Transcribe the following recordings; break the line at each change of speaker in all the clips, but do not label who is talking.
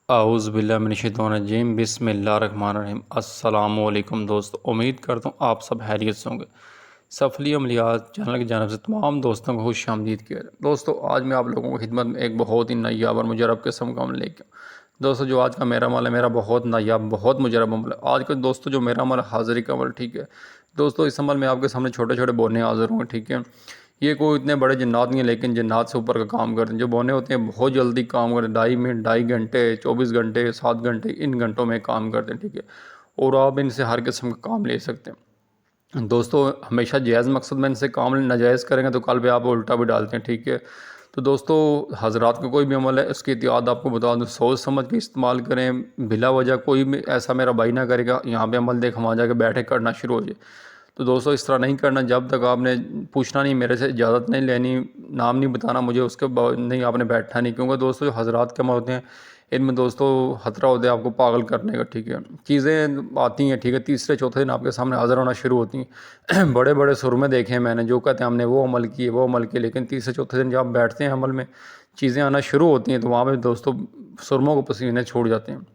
आऊज़ुबिल्लाहिमिनश्शैतानिर्रजीम बिस्मिल्लाहिर्रहमानिर्रहीम। अस्सलामुअलैकुम दोस्तों, उम्मीद करता हूँ आप सब खैरियत से होंगे। सफली अमलियात चैनल की जानिब से तमाम दोस्तों को खुशामदीद किया जाए। दोस्तों, आज मैं आप लोगों की खिदमत में एक बहुत ही नायाब और मुजरब किस्म का अमल लेके दोस्तों, जो आज का मेरा अमल है, मेरा बहुत नायाब बहुत मुजरब अमल है। आज का दोस्तों जो मेरा अमल है, हाज़िरी का अमल। ठीक है दोस्तों, इस अमल में आपके सामने छोटे छोटे बोने हाज़िर होंगे। ठीक है, ये कोई इतने बड़े जन्नात नहीं है, लेकिन जन्नात से ऊपर का काम करते हैं। जो बोने होते हैं बहुत जल्दी काम करते हैं, 2.5 मिनट 2.5 घंटे 24 घंटे 7 घंटे इन घंटों में काम करते हैं। ठीक है, और आप इनसे हर किस्म का काम ले सकते हैं। दोस्तों, हमेशा जायज़ मकसद में इनसे काम नाजायज़ करेंगे तो कल पे आप उल्टा भी डालते हैं। ठीक है, तो दोस्तों हज़रात का कोई भी अमल है, उसकी एहतियात आपको बता दूँ, सोच समझ के इस्तेमाल करें। बिला वजह कोई भी ऐसा मेरा भाई ना करेगा यहाँ पे अमल देख वहाँ जाके बैठे करना शुरू हो जाए। तो दोस्तों इस तरह नहीं करना। जब तक आपने पूछना नहीं, मेरे से इजाज़त नहीं लेनी, नाम नहीं बताना मुझे, उसके बाद नहीं आपने बैठना नहीं। क्योंकि दोस्तों जो हज़रात के अमल होते हैं, इनमें दोस्तों ख़तरा होता है आपको पागल करने का। ठीक है, चीज़ें आती हैं। ठीक है, तीसरे चौथे दिन आपके सामने हाज़िर होना शुरू होती हैं। बड़े बड़े सुरमे देखे हैं मैंने, जो कहते हैं हमने वो अमल किए, लेकिन तीसरे चौथे दिन जब आप बैठते हैं अमल में, चीज़ें आना शुरू होती हैं, तो वहाँ पर दोस्तों सुरमों को पसीने छूट जाते हैं।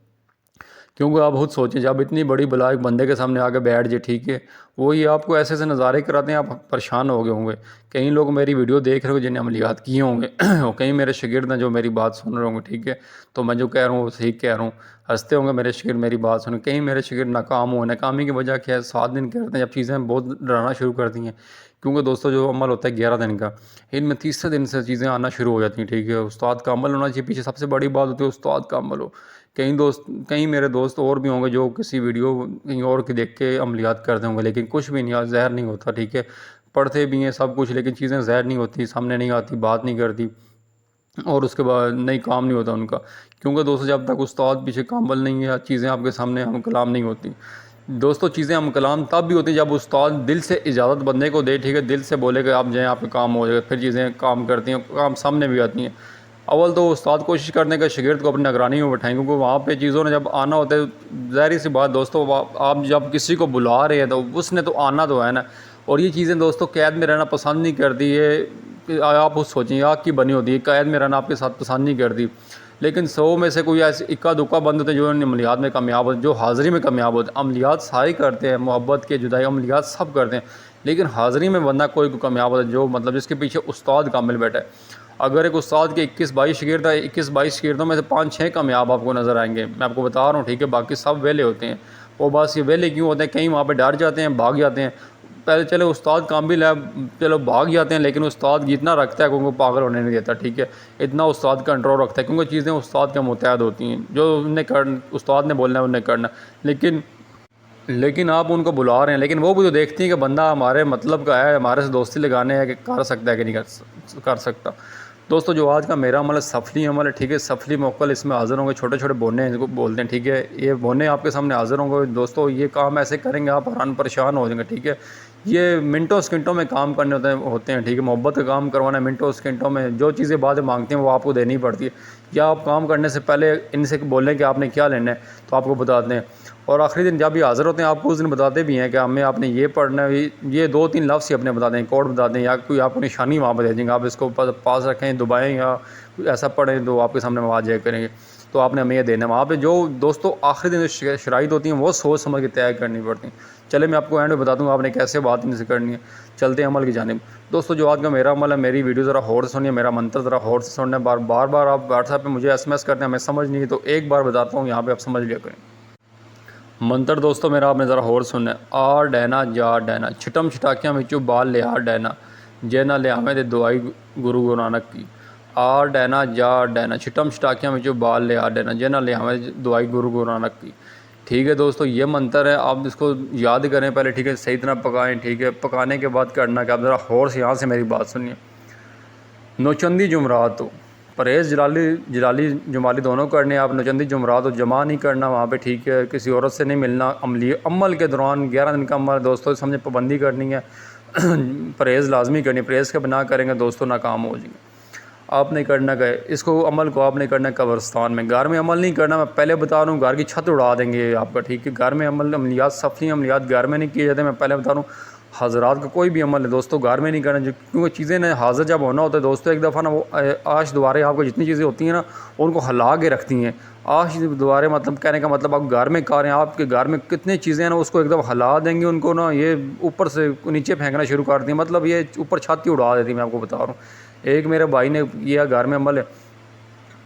क्योंकि आप खुद सोचें, जब इतनी बड़ी बला एक बंदे के सामने आके बैठ जाए, ठीक है, वही आपको ऐसे ऐसे नज़ारे कराते हैं, आप परेशान हो गए होंगे। कई लोग मेरी वीडियो देख रहे होंगे जिन्हें अमलियात किए होंगे और कई मेरे शागिर्द हैं जो मेरी बात सुन रहे होंगे। ठीक है, तो मैं जो कह रहा हूँ वो सही कह रहा हूँ। हंसते होंगे मेरे शागिर्द मेरी बात सुन। कई मेरे शागिर्द नाकाम हुए। नाकामी की वजह क्या है? 7 दिन करते हैं जब चीज़ें बहुत डराना शुरू कर दी हैं। क्योंकि दोस्तों जो अमल होता है 11 दिन का, इनमें तीसरे दिन से चीज़ें आना शुरू हो जाती हैं। ठीक है, उस्ताद का अमल होना चाहिए पीछे, सबसे बड़ी बात होती है उस्ताद का अमल हो। कई मेरे दोस्त और भी होंगे जो किसी वीडियो कहीं और की देख के अमलियात करते होंगे, लेकिन कुछ भी नहीं, ज़हर नहीं होता। ठीक है, पढ़ते भी हैं सब कुछ, लेकिन चीज़ें ज़हर नहीं होती, सामने नहीं आती, बात नहीं करती, और उसके बाद नहीं काम नहीं होता उनका। क्योंकि दोस्तों जब तक उस्ताद पीछे कामल नहीं है, चीज़ें आपके सामने हम कलाम नहीं होती। दोस्तों चीज़ें हम कलाम तब भी होती हैं जब उस्ताद दिल से इजाज़त बंदे को दे। ठीक है, दिल से बोले कि आप जाएँ, आपका काम हो जाएगा, फिर चीज़ें काम करती हैं, काम सामने भी आती हैं। अव्वल तो उस्ताद कोशिश करने का शागिर्द को अपनी निगरानी में बैठाएँ, क्योंकि वहाँ पे चीज़ों ने जब आना होता है, ज़ाहिर सी बात दोस्तों, आप जब किसी को बुला रहे हैं तो उसने तो आना तो है ना। और ये चीज़ें दोस्तों कैद में रहना पसंद नहीं करती है। आप खुद सोचें, आग की बनी होती है, कैद में रहना आपके साथ पसंद नहीं करती। लेकिन 100 में से कोई ऐसे इक्का दुक्का बंद होते हैं जो इन अमलियात में कामयाब होते हैं, जो हाज़िरी में कामयाब होते हैं। अमलियात सारे करते हैं, मोहब्बत के जुदाई अमलियात सब करते हैं, लेकिन हाज़िरी में बंदा कोई कामयाब होता है जो मतलब जिसके पीछे उस्ताद कामिल बैठा है। अगर एक उस्ताद के 21-22 शागिर्द है, 21-22 शागिर्दों में से 5-6 कामयाब आपको नज़र आएंगे, मैं आपको बता रहा हूँ। ठीक है, बाकी सब वेले होते हैं। वो बस ये वेले क्यों होते हैं? कहीं वहाँ पे डर जाते हैं, भाग जाते हैं। पहले चलो उस्ताद कामिल है, चलो भाग जाते हैं, लेकिन उस्ताद इतना रखता है कि उनको पागल होने नहीं देता। ठीक है, इतना उस्ताद कंट्रोल रखता है, क्योंकि चीज़ें उस्ताद के मुतहद होती हैं, जो उन्हें कर उस्ताद ने बोलना है उन्हें करना। लेकिन आप उनको बुला रहे हैं, लेकिन वो भी तो देखती हैं कि बंदा हमारे मतलब का है, हमारे से दोस्ती लगाने है, कि कर सकता है कि नहीं कर सकता। दोस्तों जो आज का मेरा अमल है, सफली अमल है। ठीक है, सफली मौकल इसमें हाज़िर होंगे, छोटे छोटे बोने इनको बोलते हैं। ठीक है, ये बोने आपके सामने हाज़िर होंगे। दोस्तों ये काम ऐसे करेंगे आप हैरान परेशान हो जाएंगे। ठीक है, ये मिनटों सेकंडों में काम करने होते हैं। ठीक है, मोहब्बत का काम करवाना है मिनटों सेकंडों में। जो चीज़ें बाद में मांगते हैं वो आपको देनी पड़ती है, या आप काम करने से पहले इनसे बोलें कि आपने क्या लेना है, तो आपको बताते हैं। और आखिरी दिन जब ये हाज़िर होते हैं, आपको उस दिन बताते भी हैं कि हमें आपने ये पढ़ना है, ये 2-3 लफ्ज़ ही अपने बताते हैं, कोड बताते हैं, या कोई आपको निशानी वहाँ पर दे देंगे, आप इसको पास रखें, दबाएँ, या ऐसा पढ़ें तो आपके सामने हम आ जाया करेंगे। तो आपने हमें ये देना है। वहाँ पे जो दोस्तों आखिरी दिन जो शराइत होती हैं वो सोच समझ के तय करनी पड़ती हैं। चले मैं आपको एंड में बता दूँगा आपने कैसे बात इनसे करनी है। चलते हैं अमल की जानिब। दोस्तों जो आज का मेरा अमल है, मेरी वीडियो ज़रा गौर से सुनिए, मेरा मंत्र ज़रा गौर से सुनना। बार बार आप व्हाट्सएप पे मुझे SMS करते हैं, हमें समझ नहीं है, तो एक बार बताता हूँ, यहाँ पे आप समझ लिया करें। मंत्र दोस्तों मेरा आपने ज़रा होर सुनना है। आ डैना जा डैना छिटम छिटाकियां विचों बाल लिया डैना जे ना लियावें दे दुआई गुरु नानक की। आ डैना जा डैना छिटम छिटाकियां विचों बाल लिया डैना जे ना लियावें दुआई गुरु नानक की। ठीक है दोस्तों, ये मंत्र है, आप इसको याद करें पहले। ठीक है, सही तरह पकाएं। ठीक है, पकाने के बाद करना कि आप ज़रा होर से यहाँ से मेरी बात सुनिए। नौचंदी जुमरात हो, परहेज़ जलाली जुमाली दोनों करने। आप नौचंदी जुमरात हो, जमा नहीं करना वहाँ पे। ठीक है, किसी औरत से नहीं मिलना। अमल के दौरान 11 दिन का अमल दोस्तों समझे पाबंदी करनी है। परहेज़ लाजमी करनी है, परहेज़ के बिना करेंगे दोस्तों नाकाम हो जाएंगे। आपने करना क्या है, इसको अमल को आपने करना है कब्रस्तान में। घर में अमल नहीं करना, मैं पहले बता रहा हूँ, घर की छत उड़ा देंगे आपका। ठीक है, घर में अमलियात सफली अमलियात घर में नहीं किए जाते, मैं पहले बता रहा हूँ। हज़रात का कोई भी अमल है दोस्तों घर में नहीं करना, क्योंकि चीज़ें ना हाज़िर जब होना होता है दोस्तों, एक दफ़ा ना वो आश दुआरे आपको जितनी चीज़ें होती हैं ना उनको हिला के रखती हैं। आश दुआरे मतलब कहने का मतलब आप घर में खा रहे हैं, आपके घर में कितनी चीज़ें हैं ना उसको एकदम हिला देंगे, उनको ना ये ऊपर से नीचे फेंकना शुरू कर दी, मतलब ये ऊपर छत ही उड़ा देती। मैं आपको बता रहा हूँ, एक मेरे भाई ने किया घर में अमल है,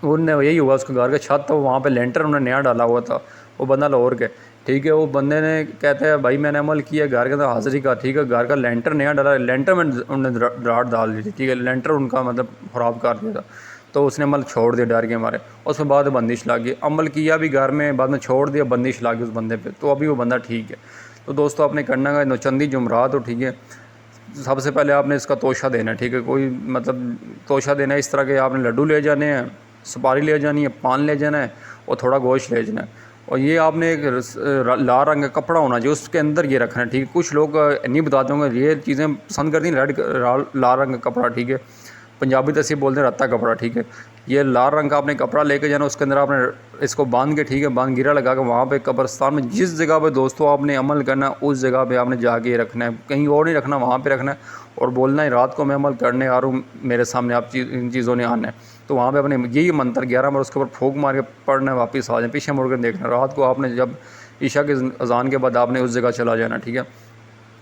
उनने यही हुआ, उसका घर का छत था वहाँ पे लेंटर उन्होंने नया डाला हुआ था, वो बंदा लाहौर के, ठीक है। वो बंदे ने कहते हैं भाई मैंने अमल किया घर के अंदर हाजिरी का, ठीक है, घर का लेंटर नया डाला, लेंटर में उन्होंने राट डाल दी थी, ठीक है, लेंटर उनका मतलब ख़राब कर दिया था, तो उसने अमल छोड़ दिया डर के हमारे। उसके बाद बंदिश ला गई, अमल किया भी घर में, बाद में छोड़ दिया, बंदिश ला गई उस बंदे पे, तो अभी वो बंदा ठीक है। तो दोस्तों आपने करना का नौचंदी जुमरात हो, ठीक है, सबसे पहले आपने इसका तोशा देना है, ठीक है, कोई मतलब तोशा देना है इस तरह के, आपने लड्डू ले जाने हैं, सुपारी ले जानी है, पान ले जाना है और थोड़ा गोश्त ले जाना है, और ये आपने एक लाल रंग का कपड़ा होना चाहिए उसके अंदर ये रखना है, ठीक है। कुछ लोग नहीं बताते होंगे, ये चीज़ें पसंद करती हैं रेड लाल रंग का कपड़ा, ठीक है, पंजाबी तस्वीर बोलते हैं रत्ता कपड़ा, ठीक है। ये लाल रंग का आपने कपड़ा लेके जाना, उसके अंदर आपने इसको बांध के, ठीक है, बांध गिरा लगा के वहाँ पे कब्रस्तान में जिस जगह पे दोस्तों आपने अमल करना उस जगह पे आपने जाके ये रखना है, कहीं और नहीं रखना, वहाँ पे रखना है, और बोलना है रात को मैं अमल करने आ रहा हूँ, मेरे सामने आप इन चीज़ों ने आना है, तो वहाँ पे अपने यही मंत्र 11 बार उसके ऊपर फूंक मार के पढ़ना है, वापस आ जाए, पीछे मुड़ कर देखना। रात को आपने जब ईशा के अजान के बाद आपने उस जगह चला जाना, ठीक है,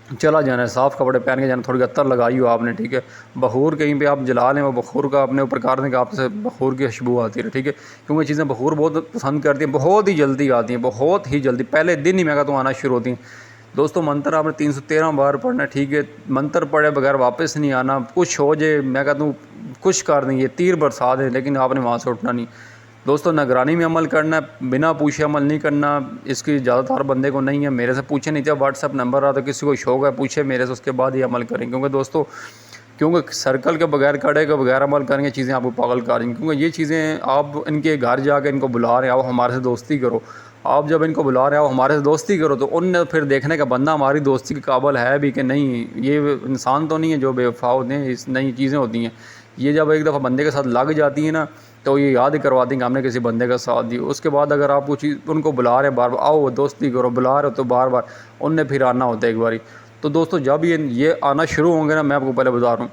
चला जाना है, साफ़ कपड़े पहन के जाना, थोड़ी अत्तर लगाई हो आपने, ठीक है, बखूर कहीं पे आप जला लें, वो बखूर का अपने ऊपर करने का आपसे बखूर की खुशबू आती है, ठीक है, क्योंकि चीज़ें बखूर बहुत पसंद करती हैं, बहुत ही जल्दी आती हैं, बहुत ही जल्दी, पहले दिन ही मैं कहता हूँ आना शुरू होती हैं। दोस्तों मंत्र आपने 313 बार पढ़ना, ठीक है, मंत्र पढ़े बगैर वापस नहीं आना, कुछ हो जाए मैं कहता हूँ कुछ कर देंगे, तीर बरसा दें, लेकिन आपने वहाँ से उठना नहीं। दोस्तों निगरानी में अमल करना है, बिना पूछे अमल नहीं करना, इसकी ज़्यादातर बंदे को नहीं है, मेरे से पूछे नहीं, जब व्हाट्सअप नंबर रहा तो किसी को शौक है पूछे मेरे से, उसके बाद ही अमल करें, क्योंकि दोस्तों क्योंकि सर्कल के बगैर कड़े के बगैर अमल करेंगे चीज़ें आपको पागल करेंगी, क्योंकि ये चीज़ें आप इनके घर जाकर इनको बुला रहे हैं, आप हमारे से दोस्ती करो, आप जब इनको बुला रहे हो हमारे से दोस्ती करो, तो उनने फिर देखने का बंदा हमारी दोस्ती के काबिल है भी कि नहीं, ये इंसान तो नहीं है जो बेवफा होते हैं, इस नई चीज़ें होती हैं, ये जब एक दफ़ा बंदे के साथ लग जाती है ना तो ये याद करवा देंगे हमने किसी बंदे का साथ दिया। उसके बाद अगर आप कुछ उनको बुला रहे हैं बार बार, आओ दोस्ती करो, बुला रहे हो तो बार बार उनने फिर आना होता है एक बारी। तो दोस्तों जब ये आना शुरू होंगे ना, मैं आपको पहले बता रहा हूँ,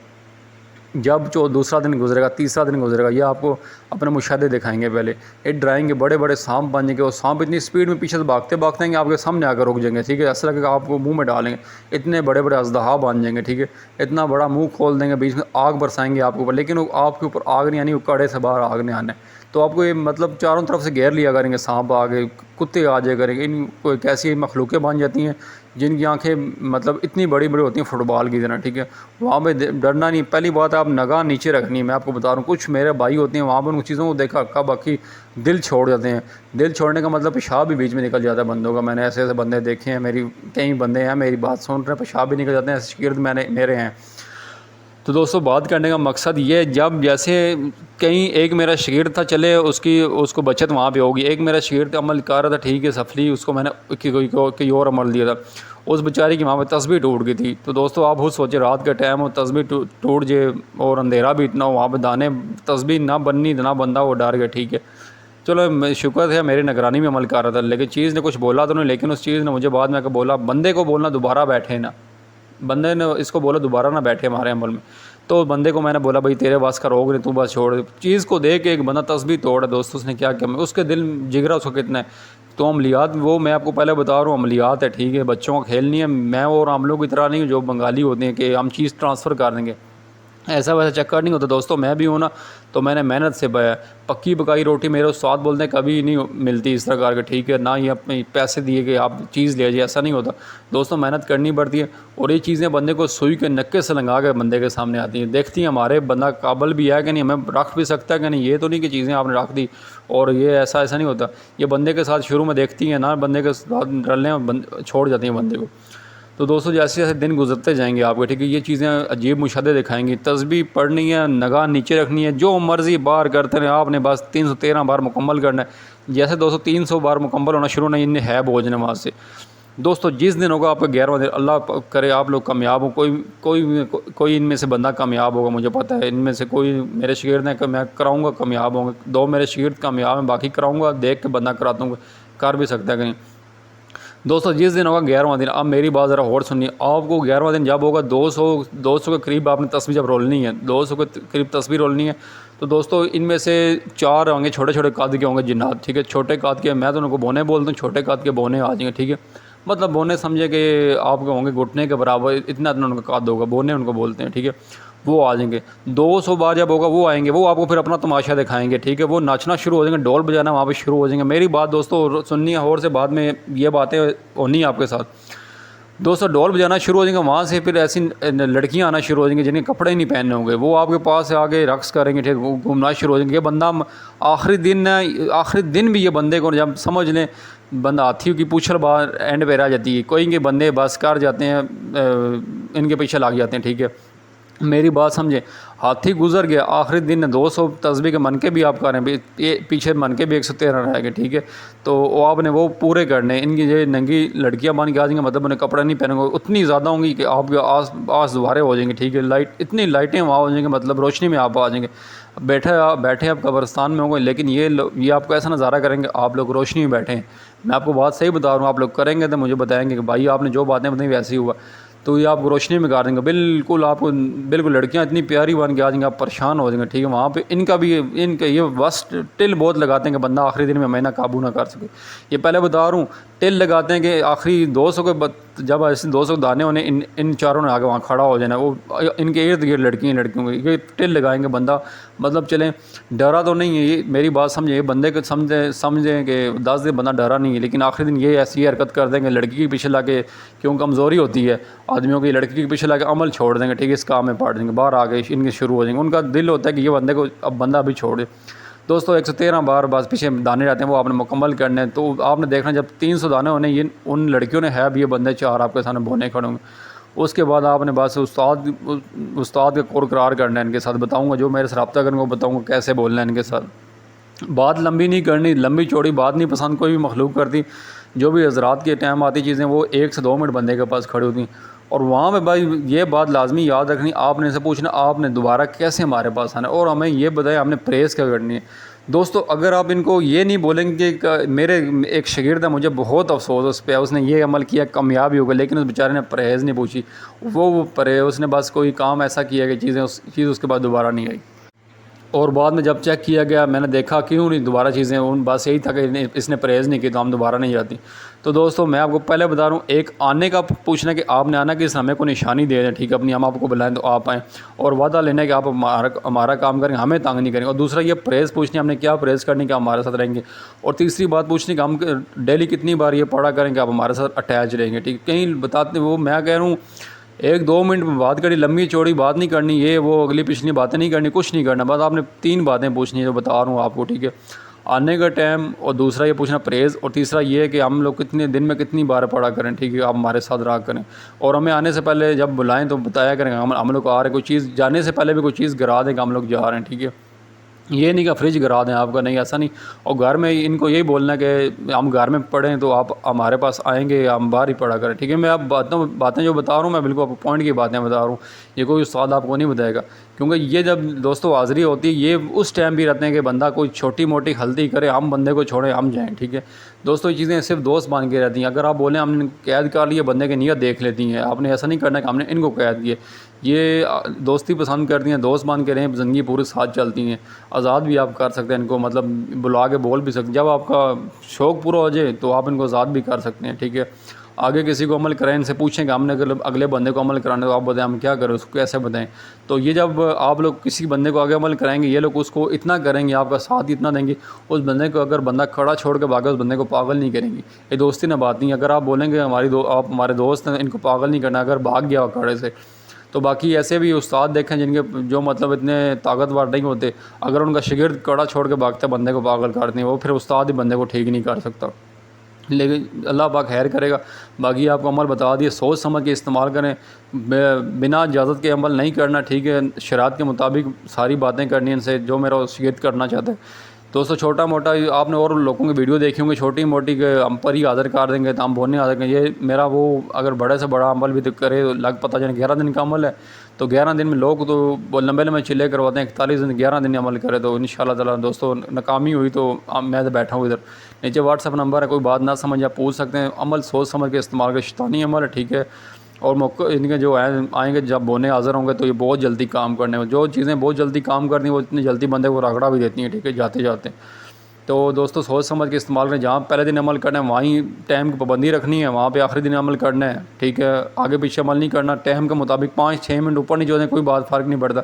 जब जो दूसरा दिन गुजरेगा, तीसरा दिन गुजरेगा, ये आपको अपने मुशाहदे दिखाएंगे, पहले ये डराएंगे, बड़े बड़े सांप बन जाएंगे, और सांप इतनी स्पीड में पीछे से भागते भागते हैं आपके सामने आकर रुक जाएंगे, ठीक है, ऐसा लगेगा आपको मुंह में डालेंगे, इतने बड़े बड़े अजदहा बन जाएंगे, ठीक है, इतना बड़ा मुंह खोल देंगे, बीच में आग बरसाएंगे आपके ऊपर, लेकिन आपके ऊपर आग नहीं आनी, वो कड़े से बाहर आग नहीं आना है। तो आपको ये मतलब चारों तरफ से घेर लिया करेंगे, सांप आगे, कुत्ते आ जाया करेंगे, इन कोई कैसी मखलूक़ें बन जाती हैं जिनकी आंखें मतलब इतनी बड़ी बड़ी होती हैं फुटबॉल की तरह, ठीक है, वहाँ पे डरना नहीं। पहली बात आप निगाह नीचे रखनी है, मैं आपको बता रहा हूँ, कुछ मेरे भाई होते हैं वहाँ पर उन चीज़ों को देखा कब बाकी दिल छोड़ जाते हैं। दिल छोड़ने का मतलब पेशाब भी बीच में निकल जाता है बंदों का, मैंने ऐसे ऐसे बंदे देखे हैं, मेरी कई बंदे हैं मेरी बात सुन रहे हैं, पेशाब भी निकल जाते हैं, ऐसे शागिर्द मेरे हैं। तो दोस्तों बात करने का मकसद ये है, जब जैसे कहीं एक मेरा शागिर्द था, चले उसको बचत वहाँ पे होगी, एक मेरा शागिर्द अमल कर रहा था, ठीक है, सफली, उसको मैंने कोई और अमल दिया था, उस बेचारे की वहाँ पे तस्बीह टूट गई थी। तो दोस्तों आप खुद सोचे, रात का टाइम हो, तस्बीह टूट जाए और अंधेरा भी इतना हो, वहाँ पे दाने तस्बीह ना बननी ना बंदा, वो डर गया, ठीक है, चलो शुक्र है मेरी निगरानी में अमल कर रहा था, लेकिन चीज़ ने कुछ बोला तो नहीं, लेकिन उस चीज़ ने मुझे बाद में बोला, बंदे को बोलना दोबारा बैठे ना, बंदे ने इसको बोला दोबारा ना बैठे हमारे अमल में। तो बंदे को मैंने बोला भाई तेरे बस का रोग नहीं, तू बस छोड़। चीज़ को देख के एक बंदा तस्बीह तोड़ा दोस्तों, उसने क्या किया, उसके दिल जिगरा उसको कितना है। तो अमलियात वो मैं आपको पहले बता रहा हूँ, अमलियात है, ठीक है, बच्चों का खेल नहीं है। मैं और आम लोग की तरह नहीं हूँ जो बंगाली होते हैं कि हम चीज़ ट्रांसफ़र कर देंगे, ऐसा वैसा चक्कर नहीं होता दोस्तों। मैं भी हूँ ना, तो मैंने मेहनत से पाया, पक्की पकाई रोटी मेरे उस्ताद बोलते हैं कभी नहीं मिलती इस प्रकार के, ठीक है, ना ही अपने पैसे दिए कि आप चीज़ ले जाइए, ऐसा नहीं होता दोस्तों, मेहनत करनी पड़ती है। और ये चीज़ें बंदे को सुई के नक्के से लगा के बंदे के सामने आती हैं, देखती हैं हमारे बंदा काबिल भी है कि नहीं, हमें रख भी सकता है कि नहीं, ये तो नहीं कि चीज़ें आपने रख दी और ये ऐसा नहीं होता। ये बंदे के साथ शुरू में देखती हैं ना, बंदे के साथ रलने छोड़ जाती हैं बंदे को। तो दोस्तों जैसे जैसे दिन गुजरते जाएंगे आपके, ठीक है, ये चीज़ें अजीब मुशाहदे दिखाएंगी। तस्बीह पढ़नी है, निगाह नीचे रखनी है, जो मर्ज़ी बार करते हैं आपने, बस 313 बार मुकम्मल करना है। जैसे दोस्तों 300 बार मुकम्मल होना शुरू नहीं, इन्हें है बोझ नमाज से। दोस्तों जिस दिन होगा आपका 11वां दिन, अल्लाह करे आप लोग कामयाब हो, कोई इनमें से बंदा कामयाब होगा, मुझे पता है इनमें से कोई मेरे शागिर्द हैं कि मैं कराऊँगा कामयाब होंगे, 2 मेरे शागिर्द कामयाब हैं, बाकी कराऊँगा, देख के बंदा कराता हूँ, कर भी सकता है कहीं। दोस्तों जिस दिन होगा 11वां दिन, अब मेरी बात ज़रा और सुनिए। आपको 11वां दिन जब होगा 200 के करीब आपने तस्वीर जब रोलनी है, 200 के करीब तस्वीर रोलनी है, तो दोस्तों इनमें से 4 होंगे छोटे छोटे कद के होंगे जिन्नात, ठीक है। छोटे कद के, मैं तो उनको बोने बोलता हूँ, छोटे कद के बोने आ जाएंगे, ठीक है। मतलब बोने समझे कि आपके होंगे घुटने के बराबर, इतना इतना उनका कद होगा, बोने उनको बोलते हैं, ठीक है। वो आ जाएंगे 200 बार जब होगा वो आएंगे, वो आपको फिर अपना तमाशा दिखाएंगे, ठीक है। वो नाचना शुरू हो जाएंगे, ढोल बजाना वहाँ पे शुरू हो जाएंगे। मेरी बात दोस्तों सुननी है और से बाद में ये बातें होनी है आपके साथ। दोस्तों ढोल बजाना शुरू हो जाएंगे, वहाँ से फिर ऐसी लड़कियाँ आना शुरू हो जाएंगी जिनके कपड़े नहीं पहनने होंगे, वो आपके पास से आगे रक्स करेंगे, ठीक है, घूमना शुरू हो जाएंगे। ये बंदा आखिरी दिन भी ये बंदे को जब समझ लें, बंदा हाथी की पूछल बार एंड पे रह जाती है, कोई के बंदे बस कर जाते हैं, इनके पीछे लग जाते हैं, ठीक है। मेरी बात समझे, हाथी गुजर गया, आखिरी दिन 200 तस्बीह के मन के भी आप करें, ये पीछे मन के भी 113 रह गए, ठीक है। तो वो आपने वो पूरे करने, इनकी जो नंगी लड़कियां बन के आ जाएंगी, मतलब उन्हें कपड़ा नहीं पहनेंगे, उतनी ज़्यादा होंगी कि आपके आस दुबारे हो जाएंगे, ठीक है। लाइट इतनी लाइटें वहाँ हो जाएंगी, मतलब रोशनी में आप आ जाएंगे। बैठे आप कब्रस्तान में होंगे, लेकिन ये आपको ऐसा नज़ारा करेंगे, आप लोग रोशनी में बैठे हैं। मैं आपको बात सही बता रहा हूँ, आप लोग करेंगे तो मुझे बताएंगे कि भाई आपने जो बातें बताई वैसे ही हुआ, तो ये आपको रोशनी में कर देंगे बिल्कुल। आपको बिल्कुल लड़कियां इतनी प्यारी बन के आ जाएंगी, आप परेशान हो जाएंगे, ठीक है। वहाँ पे इनका ये बस टिल बहुत लगाते हैं कि बंदा आखिरी दिन में मैं ना काबू ना कर सके। ये पहले बता रहा हूँ, टिल लगाते हैं कि आखिरी 200 के जब ऐसे 200 दाने होने, इन चारों ने आगे वहाँ खड़ा हो जाना, वो इनके इर्द गिर्द लड़कियों को ये टिल लगाएंगे। बंदा मतलब चलें डरा तो नहीं है, ये मेरी बात समझे, ये बंदे को समझें कि 10 दिन बंदा डरा नहीं है, लेकिन आखिरी दिन ये ऐसी हरकत कर देंगे, लड़की के पीछे लाके, क्यों कमज़ोरी होती है आदमियों की, लड़की के पीछे लाके अमल छोड़ देंगे, ठीक है। इस काम में पड़ देंगे, बाहर आगे इनके शुरू हो जाएंगे। उनका दिल होता है कि ये बंदे को अब बंदा भी छोड़ दे। दोस्तों 113 बार बस पीछे दाने रहते हैं, वो आपने मुकम्मल करने हैं। तो आपने देखना जब 300 दाने होने, ये उन लड़कियों ने है भी ये बंदे 4 आपके सामने बोने खड़े होंगे। उसके बाद आपने बस उस्ताद के कोर करार करना है इनके साथ। बताऊँगा जो मेरे से रब्ता करने को बताऊँगा कैसे बोलना है इनके साथ। बात लंबी नहीं करनी, लंबी चौड़ी बात नहीं पसंद कोई भी मखलूक करती। जो भी हज़रात के टाइम आती चीज़ें वो 1 से 2 मिनट बंदे के पास खड़ी होती। और वहाँ पे भाई ये बात लाजमी याद रखनी, आपने इनसे पूछना आपने दोबारा कैसे हमारे पास आना है, और हमें ये बताएं हमने प्रेस क्या करनी है। दोस्तों अगर आप इनको ये नहीं बोलेंगे कि मेरे एक शागिर्द है, मुझे बहुत अफसोस उस पर, उसने ये अमल किया कामयाब ही हो गया, लेकिन उस बेचारे ने परहेज़ नहीं पूछी, वो परहेज़ उसने बस कोई काम ऐसा किया कि चीज़ उसके बाद दोबारा नहीं आई। और बाद में जब चेक किया गया, मैंने देखा क्यों नहीं दोबारा चीज़ें, उन बस यही था कि इसने परहेज़ नहीं की तो हम दोबारा नहीं जाती। तो दोस्तों मैं आपको पहले बता रहा हूँ, एक आने का पूछना कि आपने आना कि हमें को निशानी दे दें, ठीक है, अपनी हम आपको बुलाएं तो आप आएँ, और वादा लेना है कि आप हमारा काम करेंगे, हमें तंग नहीं करेंगे। और दूसरा ये परहेज़ पूछनी हमने क्या परहेज़ करनी कि हमारे साथ रहेंगे। और तीसरी बात पूछनी कि हम डेली कितनी बार ये पढ़ा करेंगे आप हमारे साथ अटैच रहेंगे, ठीक है। कहीं बताते वो मैं कह रहा हूँ 1-2 मिनट में बात करी, लंबी चौड़ी बात नहीं करनी, ये वो अगली पिछली बातें नहीं करनी, कुछ नहीं करना, बस आपने 3 बातें पूछनी है जो बता रहा हूँ आपको, ठीक है। आने का टाइम, और दूसरा ये पूछना परहेज़, और तीसरा ये है कि हम लोग कितने दिन में कितनी बार पढ़ा करें, ठीक है, आप हमारे साथ रहा करें। और हमें आने से पहले जब बुलाएं तो बताया करें हम लोग आ रहे, कोई चीज़ जाने से पहले भी कोई चीज़ गिरा दें कि हम लोग जा रहे हैं, ठीक है। ये नहीं कि फ्रिज गिरा दें आपका, नहीं ऐसा नहीं। और घर में इनको यही बोलना है कि हम घर में पढ़ें तो आप हमारे पास आएंगे, हम बाहर ही पढ़ा करें, ठीक है। मैं आप बातें जो बता रहा हूँ मैं बिल्कुल आपको पॉइंट की बातें बता रहा हूँ, ये कोई उस्ताद आपको नहीं बताएगा। क्योंकि ये जब दोस्तों हाज़िरी होती है, ये उस टाइम भी रहते हैं कि बंदा कोई छोटी मोटी गलती करे, हम बंदे को छोड़ें हम जाएँ, ठीक है। दोस्तों ये चीज़ें सिर्फ दोस्त बन के रहती हैं। अगर आप बोलें हमने कैद कर लिए, बंदे की नीयत देख लेती हैं, आपने ऐसा नहीं करना कि हमने इनको कैद किए। ये दोस्ती पसंद करती हैं, दोस्त मान के रहें, ज़िंदगी पूरे साथ चलती हैं। आज़ाद भी आप कर सकते हैं इनको, मतलब बुला के बोल भी सकते हैं। जब आपका शौक़ पूरा हो जाए तो आप इनको आज़ाद भी कर सकते हैं, ठीक है। आगे किसी को अमल करें, इनसे पूछें कि हमने अगले बंदे को अमल कराने तो आप बताएं हम क्या करें, उसको कैसे बताएं। तो ये जब आप लोग किसी बंदे को आगे अमल कराएंगे, ये लोग उसको इतना करेंगे, आपका साथ इतना देंगे, उस बंदे को अगर बंदा खड़ा छोड़ के भागे उस बंदे को पागल नहीं करेंगे। ये दोस्ती ना बात नहीं। अगर आप बोलेंगे आप हमारे दोस्त हैं, इनको पागल नहीं करना, अगर भाग गया खड़े से, तो बाकी ऐसे भी उस्ताद देखें जिनके जो मतलब इतने ताकतवर नहीं होते, अगर उनका शागिर्द कड़ा छोड़ के भागता है बंदे को पागल करते हैं, वो फिर उस्ताद ही बंदे को ठीक नहीं कर सकता। लेकिन अल्लाह पाक खैर करेगा। बाकी आपको अमल बता दिए, सोच समझ के इस्तेमाल करें, बिना इजाज़त के अमल नहीं करना, ठीक है। शरात के मुताबिक सारी बातें करनी इनसे, जो मेरा शागिर्द करना चाहता है। दोस्तों छोटा मोटा आपने और लोगों की वीडियो देखी होंगी, छोटी मोटी के हम पर ही आदर कर देंगे तो हम बोलने आ देंगे। ये मेरा वो अगर बड़े से बड़ा अमल भी तो करे लग पता जाए 11 दिन का अमल है, तो 11 दिन में लोग तो लंबे लंबे चिल्ले करवाते हैं, 41 दिन 11 दिन अमल करे तो इंशाल्लाह ताला दोस्तों नाकामी हुई तो मैं तो बैठा हूँ इधर। नीचे व्हाट्सअप नंबर है, कोई बात ना समझ आप पूछ सकते हैं। अमल सोच समझ के इस्तेमाल का शैतानी अमल है, ठीक है। और मौके इनके जो है आएंगे जब बोने हाज़िर होंगे तो ये बहुत जल्दी काम करने, जो चीज़ें बहुत जल्दी काम करनी वो इतनी जल्दी बंदे को रगड़ा भी देती हैं, ठीक है, जाते जाते। तो दोस्तों सोच समझ के इस्तेमाल करें। जहाँ पहले दिन अमल करना है वहीं टाइम की पाबंदी रखनी है, वहाँ पे आखिरी दिन अमल करना है, ठीक है। आगे पीछे अमल नहीं करना, टाइम के मुताबिक 5-6 मिनट ऊपर नहीं जो है कोई बात फ़र्क नहीं पड़ता,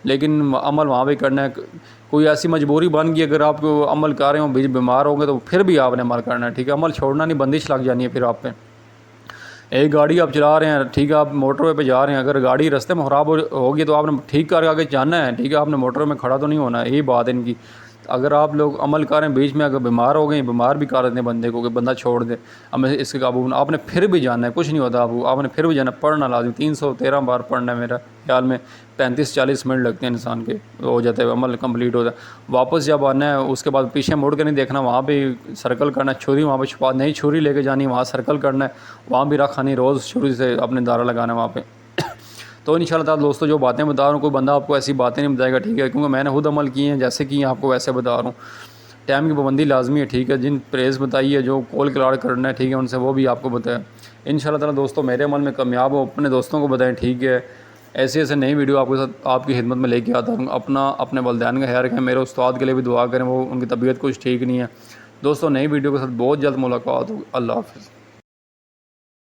लेकिन अमल वहाँ पे करना है। कोई ऐसी मजबूरी बन गई अगर आप अमल कर रहे हो बीमार होंगे तो फिर भी आपने अमल करना है, ठीक है। अमल छोड़ना नहीं, बंदिश लग जानी है फिर आप पे। एक गाड़ी आप चला रहे हैं, ठीक है, आप मोटरवे पे जा रहे हैं, अगर गाड़ी रास्ते में ख़राब होगी तो आपने ठीक करके आगे जाना है, ठीक है। आपने मोटरवे में खड़ा तो नहीं होना है, यही बात है इनकी। अगर आप लोग अमल करें बीच में अगर बीमार हो गए, बीमार भी कर देते हैं बंदे को कि बंदा छोड़ दे, अब इसके काबू में आपने फिर भी जाना है, कुछ नहीं होता आपने फिर भी जाना, पढ़ना लाजमी 313 बार पढ़ना है। मेरा ख्याल में 35-40 मिनट लगते हैं इंसान के, हो जाते हैं अमल कंप्लीट होता है। वापस जब आना है उसके बाद पीछे मुड़ के नहीं देखना, वहाँ पे सर्कल करना है, छुरी वहाँ पे छुपा नहीं, छुरी लेके जानी, वहाँ सर्कल करना है, वहाँ भी रखा नहीं, रोज़ छुरी से अपने दारा लगाना है वहाँ पे। तो इंशाल्लाह ताला दोस्तों जो बातें बता रहा हूँ कोई बंदा आपको ऐसी बातें नहीं बताएगा, ठीक है, क्योंकि मैंने खुद अमल किए हैं, जैसे कि आपको वैसे बता रहा हूँ। टाइम की पाबंदी लाजमी है, ठीक है। जिन प्रेस बताई है, जो कॉल क्लार करना है, ठीक है, उनसे वो भी आपको बताया। इंशाल्लाह ताला दोस्तों मेरे अमल में कामयाब हो, अपने दोस्तों को बताएं, ठीक है। ऐसे ऐसे नई वीडियो आपके साथ आपकी खिदमत में लेके आता हूँ। अपने वालिदैन का ख्याल रखें, मेरे उस्ताद के लिए भी दुआ करें, वो उनकी तबीयत कुछ ठीक नहीं है। दोस्तों नई वीडियो के साथ बहुत जल्द मुलाकात होगी। अल्लाह हाफ़िज़।